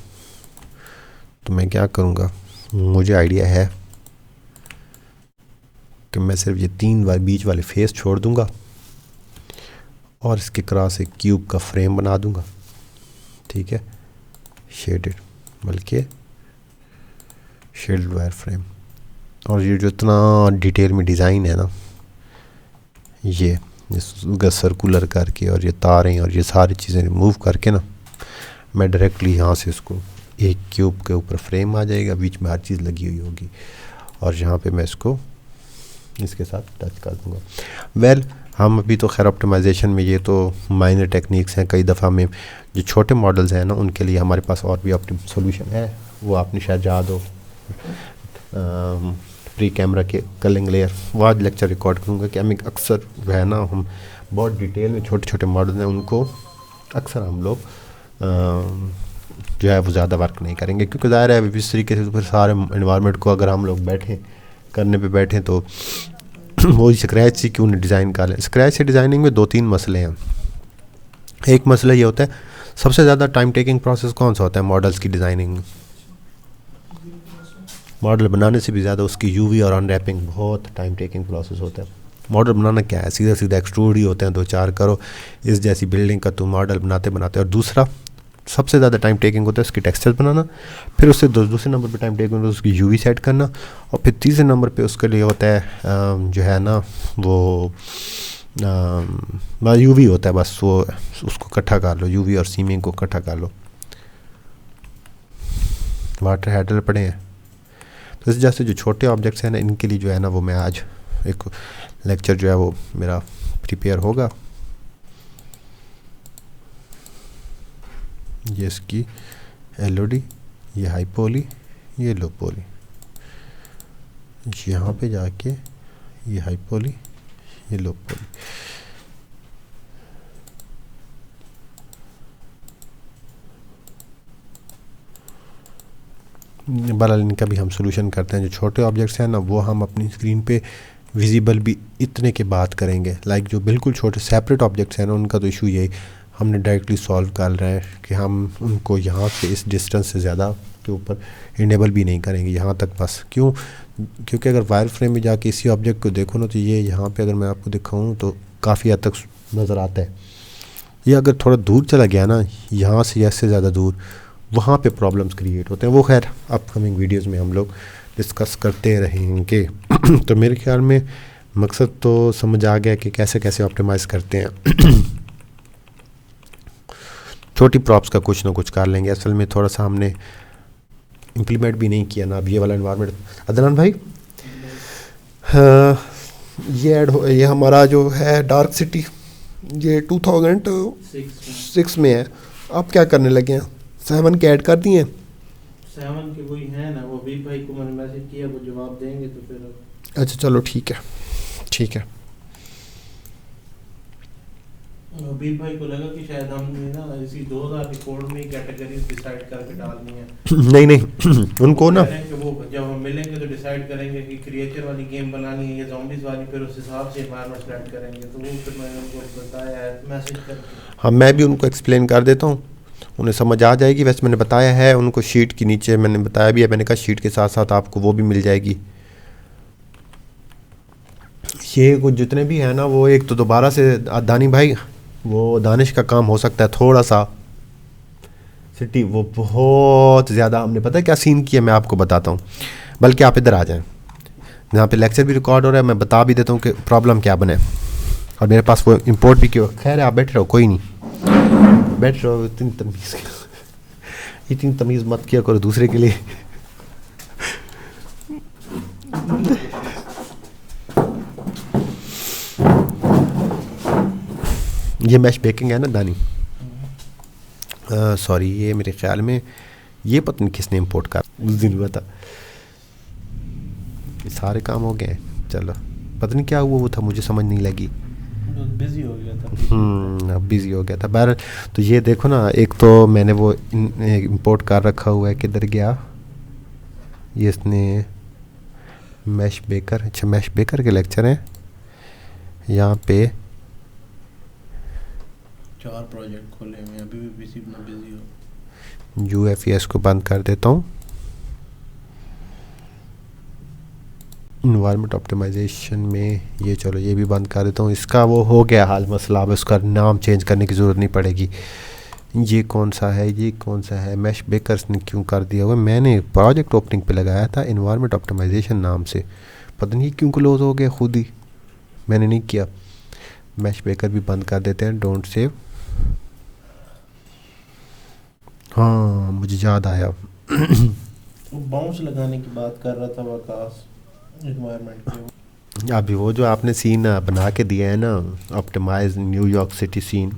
तो मैं क्या करूँगा, मुझे आइडिया है कि मैं सिर्फ ये 3 बार बीच वाले फेस छोड़ दूँगा और इसके क्रॉस एक क्यूब का फ्रेम बना दूंगा, ठीक है, शेडेड, बल्कि शेडेड वायर फ्रेम। और ये जो इतना डिटेल में डिज़ाइन है ना, ये इसका सर्कुलर करके और ये तारें और ये सारी चीज़ें रिमूव करके ना, मैं डायरेक्टली यहाँ से इसको एक क्यूब के ऊपर फ्रेम आ जाएगा, बीच में हर चीज़ लगी हुई होगी, और यहाँ पे मैं इसको इसके साथ टच कर दूँगा। वेल हम अभी तो खैर ऑप्टिमाइजेशन में, ये तो माइनर टेक्निक्स हैं। कई दफ़ा में जो छोटे मॉडल्स हैं ना, उनके लिए हमारे पास और भी सोल्यूशन है, वो आपने शायद याद हो, प्री कैमरा के कलिंग लेयर, वो आज लेक्चर रिकॉर्ड करूँगा कि हम अक्सर जो है ना, हम बहुत डिटेल में छोटे छोटे मॉडल हैं उनको अक्सर हम लोग जो है वो ज़्यादा वर्क नहीं करेंगे, क्योंकि ज़ाहिर है इस तरीके से फिर सारे इन्वायरमेंट को अगर हम लोग करने पे बैठें तो वो स्क्रैच से क्यों नहीं डिज़ाइन कर लें। स्क्रैच से डिज़ाइनिंग में 2-3 मसले हैं। एक मसला ये होता है, सबसे ज़्यादा टाइम टेकिंग प्रोसेस कौन सा होता है मॉडल्स की डिज़ाइनिंग में? मॉडल बनाने से भी ज़्यादा उसकी यूवी और अनरैपिंग बहुत टाइम टेकिंग प्रोसेस होता है। मॉडल बनाना क्या है, सीधा सीधा एक्सट्रूड ही होते हैं, 2-4 करो इस जैसी बिल्डिंग का तुम मॉडल बनाते बनाते। और दूसरा सबसे ज़्यादा टाइम टेकिंग होता है उसकी टेक्सचर बनाना, फिर उससे दूसरे नंबर पे टाइम टेकिंग होता है उसकी यूवी सेट करना, और फिर तीसरे नंबर पे उसके लिए होता है जो है ना वो यूवी होता है, बस वो उसको इकट्ठा कर लो, यूवी और सीमिंग को इकट्ठा कर लो। वाटर हैडल पड़े हैं, तो इस जैसे जो छोटे ऑब्जेक्ट्स हैं ना, इनके लिए जो है ना वो मैं आज एक लेक्चर जो है वो मेरा प्रिपेयर होगा। ये इसकी एलओडी, ये हाई पॉली, ये लो पॉली, यहाँ पे जाके ये हाई पॉली, ये लो पॉली। बहरहाल इनका भी हम सोल्यूशन करते हैं। जो छोटे ऑब्जेक्ट्स हैं ना, वो हम अपनी स्क्रीन पे विजिबल भी इतने के बाद करेंगे। लाइक जो बिल्कुल छोटे सेपरेट ऑब्जेक्ट्स हैं ना, उनका तो इशू यही हमने डायरेक्टली सॉल्व कर रहे हैं कि हम उनको यहाँ से इस डिस्टेंस से ज़्यादा के ऊपर इनेबल भी नहीं करेंगे, यहाँ तक बस। क्यों? क्योंकि अगर वायर फ्रेम में जाके इसी ऑब्जेक्ट को देखो ना, तो ये यहाँ पे अगर मैं आपको दिखाऊँ तो काफ़ी हद तक नज़र आता है। ये अगर थोड़ा दूर चला गया ना, यहाँ से इससे ज़्यादा दूर, वहाँ पे प्रॉब्लम्स क्रिएट होते हैं। वो खैर अपकमिंग वीडियोज़ में हम लोग डिस्कस करते रहेंगे। तो मेरे ख्याल में मकसद तो समझ आ गया कि कैसे कैसे ऑप्टिमाइज़ करते हैं। छोटी प्रॉप्स का कुछ ना कुछ कर लेंगे। असल में थोड़ा सा हमने इम्प्लीमेंट भी नहीं किया ना अब ये वाला एनवायरनमेंट। अदनान भाई, ये हमारा जो है डार्क सिटी, ये 2006 में है। आप क्या करने लगे हैं? 7 के ऐड कर दिए हैं? 7 के वही है ना, वो भी भाई को मैंने मैसेज किया, वो जवाब देंगे तो फिर। अच्छा चलो ठीक है, ठीक है। अभी भाई को लगा कि शायद हमने ना इसी 2000 रिकॉर्ड में कैटेगरीज डिसाइड करके डालनी है। नहीं नहीं, उनको ना वो जब हम मिलेंगे तो डिसाइड करेंगे कि क्रिएचर वाली गेम बनानी है या ज़ॉम्बीज़ वाली, फिर उस हिसाब से एनवायरनमेंट सेलेक्ट करेंगे। तो वो फिर मैंने उनको बताया है मैसेज करके। हाँ, मैं भी उनको एक्सप्लेन कर देता हूँ, उन्हें समझ आ जाएगी। वैसे मैंने बताया है उनको, शीट के नीचे मैंने बताया भी है, मैंने कहा शीट के साथ साथ आपको वो भी मिल जाएगी। ये कुछ जितने भी हैं ना, वो एक तो दोबारा से दानी भाई, वो दानिश का काम हो सकता है थोड़ा सा सिटी, वो बहुत ज़्यादा हमने पता है क्या सीन किया, मैं आपको बताता हूँ। बल्कि आप इधर आ जाएं, यहाँ पे लेक्चर भी रिकॉर्ड हो रहा है, मैं बता भी देता हूँ कि प्रॉब्लम क्या बने। और मेरे पास वो इंपोर्ट भी क्यों, खैर आप बैठे रहो, कोई नहीं, बैठ रहो। इतनी तमीज़ मत किया करो दूसरे के लिए। ये मैश बेकिंग है ना दानी, सॉरी, ये मेरे ख्याल में ये पता नहीं किसने इंपोर्ट कर, उस दिन हुआ था। ये सारे काम हो गए, चलो पता नहीं क्या हुआ वो था, मुझे समझ नहीं लगी, बिजी हो गया था। बिजी हो गया था। बहर तो ये देखो ना, एक तो मैंने वो इंपोर्ट कर रखा हुआ है, किधर गया ये, इसने मैश बेकर, अच्छा मैश बेकर के लेक्चर हैं यहाँ पे। 4 प्रोजेक्ट खोले हुए हैं, अभी भी बिजी हो। UFS को बंद कर देता हूँ। इन्वायरमेंट ऑप्टिमाइजेशन में ये, चलो ये भी बंद कर देता हूँ, इसका वो हो गया हाल मसला, अब इसका नाम चेंज करने की ज़रूरत नहीं पड़ेगी। ये कौन सा है, ये कौन सा है, मैश बेकर्स ने क्यों कर दिया हुआ, मैंने प्रोजेक्ट ओपनिंग पे लगाया था इन्वायरमेंट ऑप्टिमाइजेशन नाम से, पता नहीं क्यों क्लोज हो गया खुद ही, मैंने नहीं किया। मैश बेकर भी बंद कर देते हैं, डोंट सेव। हाँ मुझे याद आया वो बाउंस लगाने की बात कर रहा था वकास एनवायरनमेंट के। अभी वो जो आपने सीन बना के दिया है ना, ऑप्टिमाइज न्यूयॉर्क सिटी सीन,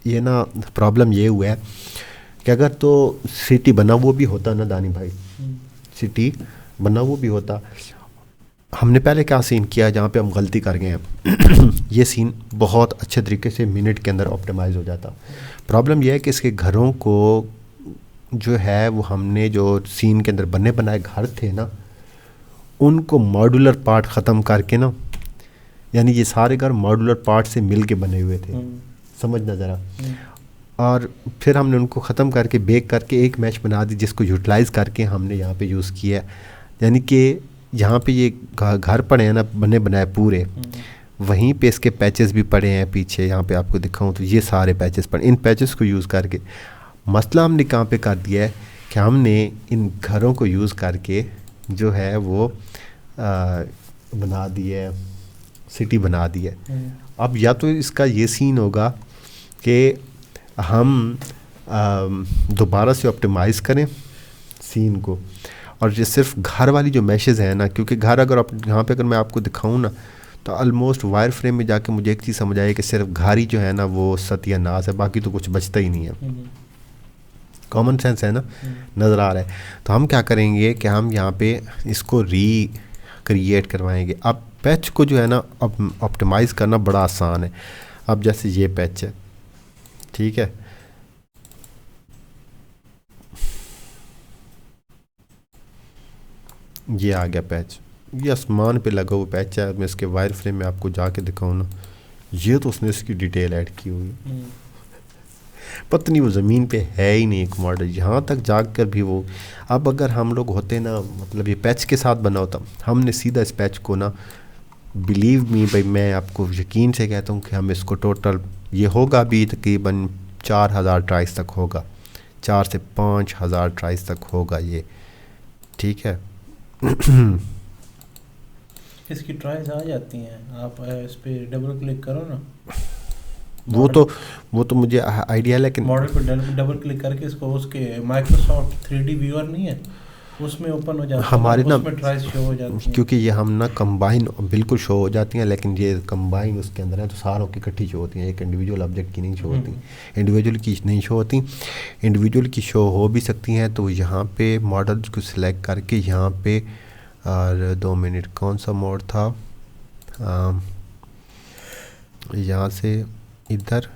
ये ना प्रॉब्लम ये हुआ है कि अगर तो सिटी बना वो भी होता ना दानी भाई, सिटी बना वो भी होता, हमने पहले क्या सीन किया जहाँ पे हम गलती कर गए हैं ये सीन बहुत अच्छे तरीके से मिनट के अंदर ऑप्टिमाइज हो जाता। प्रॉब्लम यह है कि इसके घरों को जो है वो हमने जो सीन के अंदर बने बनाए घर थे ना, उनको मॉड्यूलर पार्ट ख़त्म करके ना, यानी ये सारे घर मॉड्यूलर पार्ट से मिल के बने हुए थे, समझना ज़रा। और फिर हमने उनको ख़त्म करके बेक करके एक मैश बना दी जिसको यूटिलाइज़ करके हमने यहाँ पे यूज़ किया। यानी कि यहाँ पे ये घर पड़े हैं ना बने बनाए पूरे, वहीं पे इसके पैचेस भी पड़े हैं पीछे, यहाँ पे आपको दिखाऊं तो ये सारे पैचेस पड़े, इन पैचेस को यूज़ करके मसला हमने कहाँ पे कर दिया है कि हमने इन घरों को यूज़ करके जो है वो बना दिया है, सिटी बना दी है। अब या तो इसका ये सीन होगा कि हम दोबारा से ऑप्टिमाइज़ करें सीन को, और ये सिर्फ घर वाली जो मैशेज़ हैं ना, क्योंकि घर अगर यहाँ पे अगर मैं आपको दिखाऊँ ना तो ऑलमोस्ट वायर फ्रेम में जाके मुझे एक चीज़ समझ आई कि सिर्फ घर ही जो है ना वो सत्यानाश है, बाकी तो कुछ बचता ही नहीं है। कॉमन सेंस है ना, नज़र आ रहा है। तो हम क्या करेंगे कि हम यहाँ पे इसको क्रिएट करवाएंगे। अब पैच को जो है ना अब ऑप्टिमाइज़ करना बड़ा आसान है। अब जैसे ये पैच है, ठीक है, ये आ गया पैच, ये आसमान पे लगा हुआ पैच है। मैं इसके वायर फ्रेम में आपको जाके दिखाऊँ ना, ये तो उसने इसकी डिटेल ऐड की हुई, पता नहीं वो ज़मीन पे है ही नहीं एक मॉडल, यहाँ तक जाग कर भी वो। अब अगर हम लोग होते ना, मतलब ये पैच के साथ बना होता, हमने सीधा इस पैच को ना, बिलीव मी भाई मैं आपको यकीन से कहता हूँ कि हम इसको टोटल, ये होगा भी तकरीबन 4000 ट्राइस तक होगा, 4 से 5000 ट्राइस तक होगा ये, ठीक है। इसकी ट्राइस आ जाती हैं, आप इस पर डबल क्लिक करो ना, वो तो मुझे आइडिया है, लेकिन मॉडल पर डबल क्लिक करके इसको उसके माइक्रोसॉफ्ट 3D व्यूअर नहीं है उसमें ओपन हो जाता है, हमारे ना उसमें ट्राइस शो हो जाती है। क्योंकि ये हम ना कंबाइन बिल्कुल शो हो जाती हैं, लेकिन ये कंबाइन उसके अंदर है तो सारों की इकट्ठी शो होती हैं, एक इंडिविजुअल ऑब्जेक्ट की नहीं शो होती, इंडिविजुअल की नहीं शो होती। इंडिविजुअल की शो हो भी सकती हैं, तो यहाँ पे मॉडल को सिलेक्ट करके यहाँ पे, और 2 मिनट कौन सा मोड था, यहाँ से इधर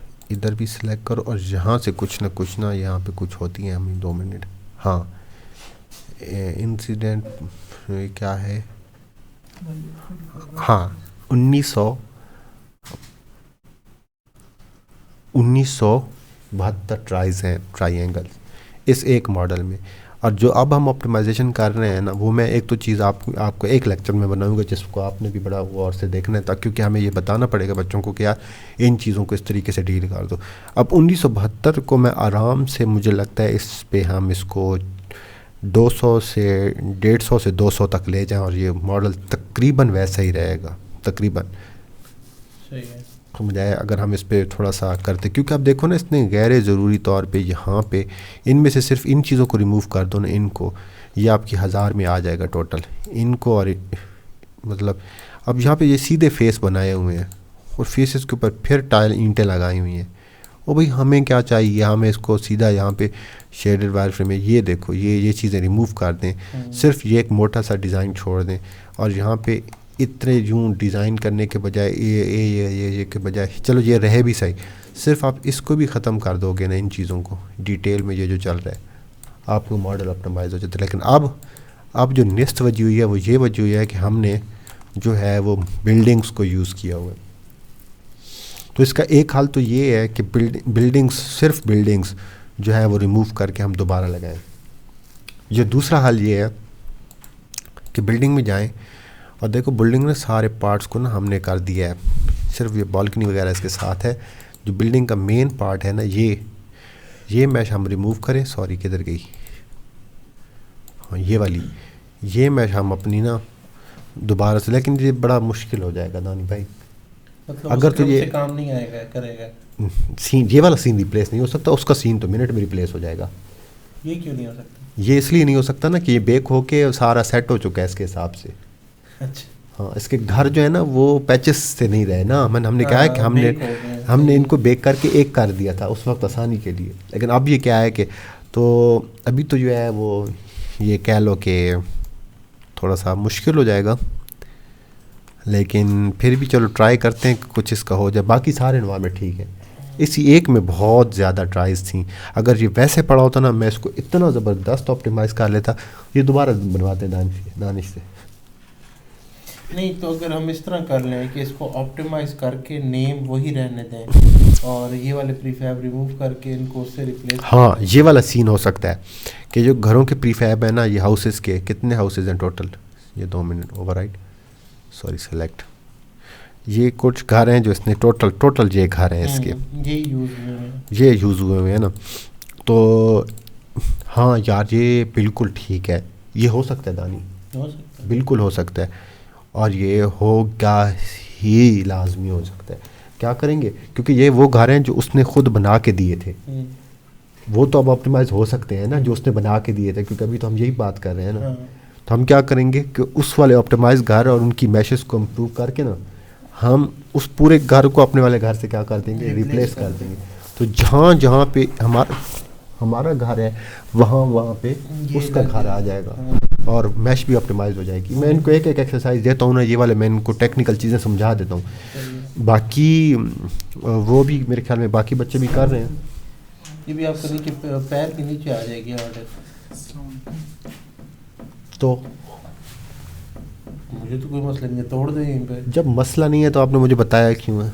भी सिलेक्ट करो, और यहाँ से कुछ ना यहाँ पे कुछ होती हैं, हमें 2 मिनट, हाँ इंसिडेंट क्या है, हाँ 1972 ट्राइज हैं ट्राइंगल इस एक मॉडल में। और जो अब हम ऑप्टिमाइजेशन कर रहे हैं ना, वो मैं एक तो चीज़ आपको एक लेक्चर में बनाऊंगा, जिसको आपने भी बड़ा गौर से देखना है, ताकि क्योंकि हमें ये बताना पड़ेगा बच्चों को कि यार इन चीज़ों को इस तरीके से डील कर दो। अब 1972 को मैं आराम से, मुझे लगता है इस पे हम इसको 200 से 150 से 200 तक ले जाएं, और ये मॉडल तकरीबन वैसा ही रहेगा, तकरीबन सही है। समझ आया अगर हम इस पे थोड़ा सा करते, क्योंकि आप देखो ना इसने गैर ज़रूरी तौर पे यहाँ पे इनमें से सिर्फ इन चीज़ों को रिमूव कर दो ना, इनको, ये आपकी 1000 में आ जाएगा टोटल इनको। और मतलब अब यहाँ पे ये सीधे फेस बनाए हुए हैं, और फेसेस के ऊपर फिर टाइल ईंटें लगाई हुई हैं। ओ भाई हमें क्या चाहिए, हमें इसको सीधा यहाँ पे शेडेड वायर फ्रेम में, ये देखो ये चीज़ें रिमूव कर दें, सिर्फ ये एक मोटा सा डिज़ाइन छोड़ दें, और यहाँ पे इतने यूँ डिज़ाइन करने के बजाय ये के बजाय, चलो ये रहे भी सही, सिर्फ आप इसको भी ख़त्म कर दोगे ना, इन चीज़ों को डिटेल में ये जो चल रहा है, आपको मॉडल ऑप्टिमाइज हो जाता है। लेकिन अब जो नेक्स्ट वजह हुई है वो ये वजह हुई है कि हमने जो है वो बिल्डिंग्स को यूज़ किया हुआ है। तो इसका एक हाल तो ये है कि सिर्फ बिल्डिंग्स जो है वो रिमूव करके हम दोबारा लगाएं। ये दूसरा हाल ये है कि बिल्डिंग में जाएं और देखो बिल्डिंग में सारे पार्ट्स को ना हमने कर दिया है, सिर्फ ये बालकनी वगैरह इसके साथ है। जो बिल्डिंग का मेन पार्ट है ना, ये मैश हम रिमूव करें, सॉरी किधर गई, हाँ ये वाली, ये मैश हम अपनी ना दोबारा से, लेकिन ये बड़ा मुश्किल हो जाएगा दानी भाई। मतलब अगर तो ये काम नहीं आएगा करेगा, सीन, ये वाला सीन रिप्लेस नहीं हो सकता, उसका सीन तो मिनट में रिप्लेस हो जाएगा। ये क्यों नहीं हो सकता? ये इसलिए नहीं हो सकता ना कि ये बेक होके सारा सेट हो चुका है इसके हिसाब से। अच्छा, हाँ, इसके घर जो है ना वो पैचेस से नहीं रहे ना, हमने कहा है कि हमने इनको बेक करके एक कर दिया था उस वक्त आसानी के लिए। लेकिन अब ये क्या है कि तो अभी तो जो है वो ये कह लो कि थोड़ा सा मुश्किल हो जाएगा, लेकिन फिर भी चलो ट्राई करते हैं कि कुछ इसका हो जाए। बाकी सारे एनवायरनमेंट ठीक है, इसी एक में बहुत ज़्यादा ट्राइज थी। अगर ये वैसे पड़ा होता ना, मैं इसको इतना ज़बरदस्त ऑप्टिमाइज़ कर लेता। ये दोबारा बनवाते दानिश से। नहीं तो अगर हम इस तरह कर लें कि इसको ऑप्टिमाइज करके नेम वही रहने दें और ये वाले प्रीफैब रिमूव करके इनको उससे रिप्लेस, हाँ ये वाला सीन हो सकता है कि जो घरों के प्रीफैब है ना, ये हाउसेस के कितने हाउसेस हैं टोटल, ये 2 मिनट ओवरराइट, सॉरी सेलेक्ट, ये कुछ घर हैं जो इसने टोटल ये घर हैं इसके, ये यूज़ हुए हैं ना। तो हाँ यार ये बिल्कुल ठीक है, ये हो सकता है दानी, हो सकता है, बिल्कुल हो सकता है। और ये होगा ही, लाजमी हो सकता है। क्या करेंगे, क्योंकि ये वो घर हैं जो उसने खुद बना के दिए थे, वो तो अब ऑप्टिमाइज हो सकते हैं ना जो उसने बना के दिए थे, क्योंकि अभी तो हम यही बात कर रहे हैं ना। तो हम क्या करेंगे कि उस वाले ऑप्टिमाइज घर और उनकी मैशेस को इम्प्रूव करके ना, हम उस पूरे घर को अपने वाले घर से क्या कर देंगे, रिप्लेस कर देंगे। तो जहाँ जहाँ पे हमारा घर है वहाँ पे उसका घर आ जाएगा और मैश भी ऑप्टिमाइज हो जाएगी। मैं इनको एक एक्सरसाइज देता हूँ ना, ये वाले मैं इनको टेक्निकल चीज़ें समझा देता हूँ, बाकी वो भी मेरे ख्याल में बाकी बच्चे भी कर रहे हैं। ये भी आपके नीचे पैर के नीचे आ जाएगी ऑर्डर, तो मुझे तो कोई मसला नहीं है, तोड़ दे यहीं पे। जब मसला नहीं है तो आपने मुझे बताया क्यों है?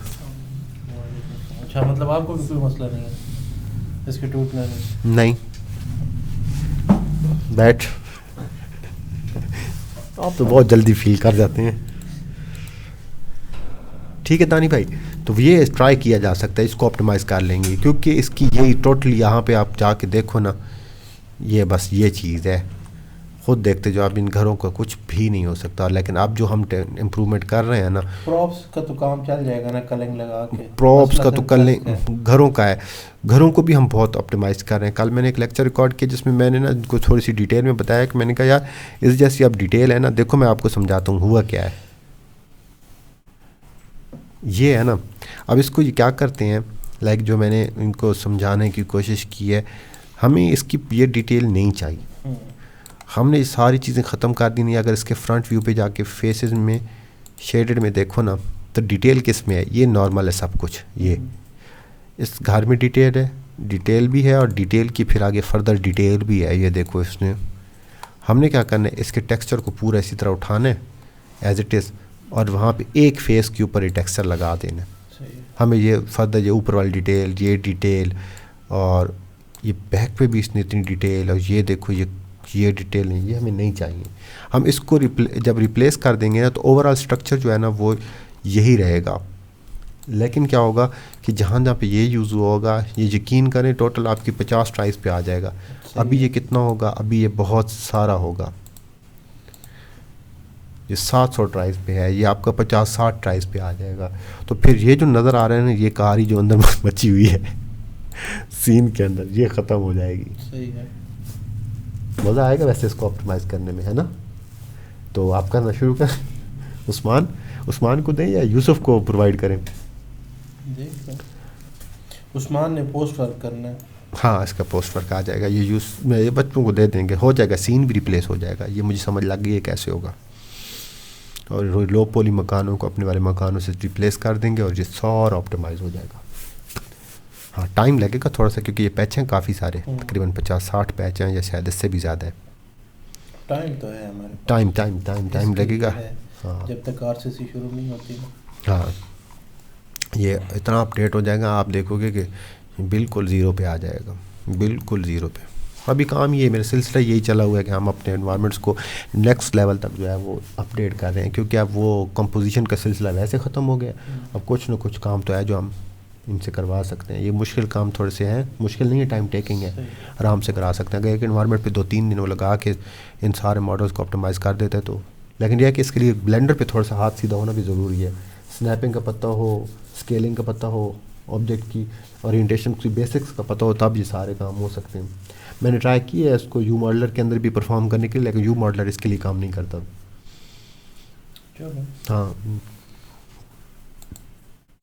अच्छा, मतलब आपको भी कोई मसला नहीं है इसके टूटने में? नहीं, बैठ, आप तो बहुत जल्दी फील कर जाते हैं। ठीक है दानी भाई, तो ये ट्राई किया जा सकता है, इसको ऑप्टिमाइज़ कर लेंगे, क्योंकि इसकी यही टोटली यहाँ पे आप जाके देखो ना, ये बस ये चीज़ है, खुद देखते जो आप, इन घरों का कुछ भी नहीं हो सकता। लेकिन अब जो हम इम्प्रूवमेंट कर रहे हैं ना, प्रॉप्स का तो काम चल जाएगा ना, कलिंग लगा के, प्रॉप्स का तो घरों का है, घरों को भी हम बहुत ऑप्टिमाइज़ कर रहे हैं। कल मैंने एक लेक्चर रिकॉर्ड किया जिसमें मैंने ना उनको थोड़ी सी डिटेल में बताया कि मैंने कहा यार इस जैसी अब डिटेल है ना, देखो मैं आपको समझाता हूँ हुआ क्या है। ये है ना, अब इसको ये क्या करते हैं, लाइक जो मैंने इनको समझाने की कोशिश की है, हमें इसकी ये डिटेल नहीं चाहिए, हमने ये सारी चीज़ें ख़त्म कर दी नहीं। अगर इसके फ्रंट व्यू पे जाके फेसेस में शेडेड में देखो ना, तो डिटेल किस में है, ये नॉर्मल है सब कुछ, ये इस घर में डिटेल भी है और डिटेल की फिर आगे फर्दर डिटेल भी है। ये देखो इसने, हमने क्या करना है, इसके टेक्सचर को पूरा इसी तरह उठाना है एज इट इज़, और वहाँ पे एक फेस के ऊपर ये टेक्सचर लगा देना। हमें ये फर्दर ये ऊपर वाली डिटेल, ये डिटेल, और ये बैक पे भी इसने इतनी डिटेल, और ये देखो ये डिटेल नहीं, ये हमें नहीं चाहिए। हम इसको जब रिप्लेस कर देंगे ना, तो ओवरऑल स्ट्रक्चर जो है ना वो यही रहेगा। लेकिन क्या होगा कि जहाँ जहाँ पे ये यूज़ हुआ होगा, ये यकीन करें टोटल आपकी 50 ट्राइस पे आ जाएगा। अभी ये कितना होगा, अभी ये बहुत सारा होगा, ये 700 ट्राइस पे है, ये आपका 50-60 ट्राइस पे आ जाएगा। तो फिर ये जो नज़र आ रहा है ना, ये कहानी जो अंदर मची हुई है सीन के अंदर, ये ख़त्म हो जाएगी। सही है, मज़ा आएगा वैसे इसको ऑप्टिमाइज़ करने में, है ना। तो आप करना शुरू कर, उस्मान को दें या यूसुफ को प्रोवाइड करें? उस्मान ने पोस्ट वर्क करना है। हाँ, इसका पोस्ट वर्क आ जाएगा, ये बच्चों को दे देंगे, हो जाएगा, सीन भी रिप्लेस हो जाएगा। ये मुझे समझ लग गई है कैसे होगा। और लो पोली मकानों को अपने वाले मकानों से रिप्लेस कर देंगे और ये सारा ऑप्टिमाइज़ हो जाएगा। हाँ, टाइम लगेगा थोड़ा सा, क्योंकि ये पैच हैं काफ़ी सारे, तकरीबन 50-60 पैच हैं या शायद इससे भी ज़्यादा है। टाइम तो है हमारे, टाइम लगेगा। हाँ, जब तक आरसीसी शुरू नहीं होती। हाँ, ये इतना अपडेट हो जाएगा, आप देखोगे कि बिल्कुल ज़ीरो पे आ जाएगा, बिल्कुल ज़ीरो पे। अभी काम ये मेरा सिलसिला यही चला हुआ है कि हम अपने एनवायरनमेंट्स को नेक्स्ट लेवल तक जो है वो अपडेट कर रहे हैं, क्योंकि अब वो कंपोजिशन का सिलसिला वैसे ख़त्म हो गया। अब कुछ ना कुछ काम तो है जो हम इनसे करवा सकते हैं। ये मुश्किल काम थोड़े से हैं, मुश्किल नहीं है, टाइम टेकिंग है, आराम से करा सकते हैं। अगर एक एनवायरनमेंट पे 2-3 दिन वो लगा के इन सारे मॉडल्स को ऑप्टिमाइज़ कर देते तो। लेकिन यह है कि इसके लिए ब्लेंडर पे थोड़ा सा हाथ सीधा होना भी ज़रूरी है। स्नैपिंग का पता हो, स्केलिंग का पता हो, ऑब्जेक्ट की ओरिएंटेशन की बेसिक्स का पता हो, तब ये सारे काम हो सकते हैं। मैंने ट्राई किया है इसको यू मॉडलर के अंदर भी परफॉर्म करने के लिए, लेकिन यू मॉडलर इसके लिए काम नहीं करता। चलो हाँ।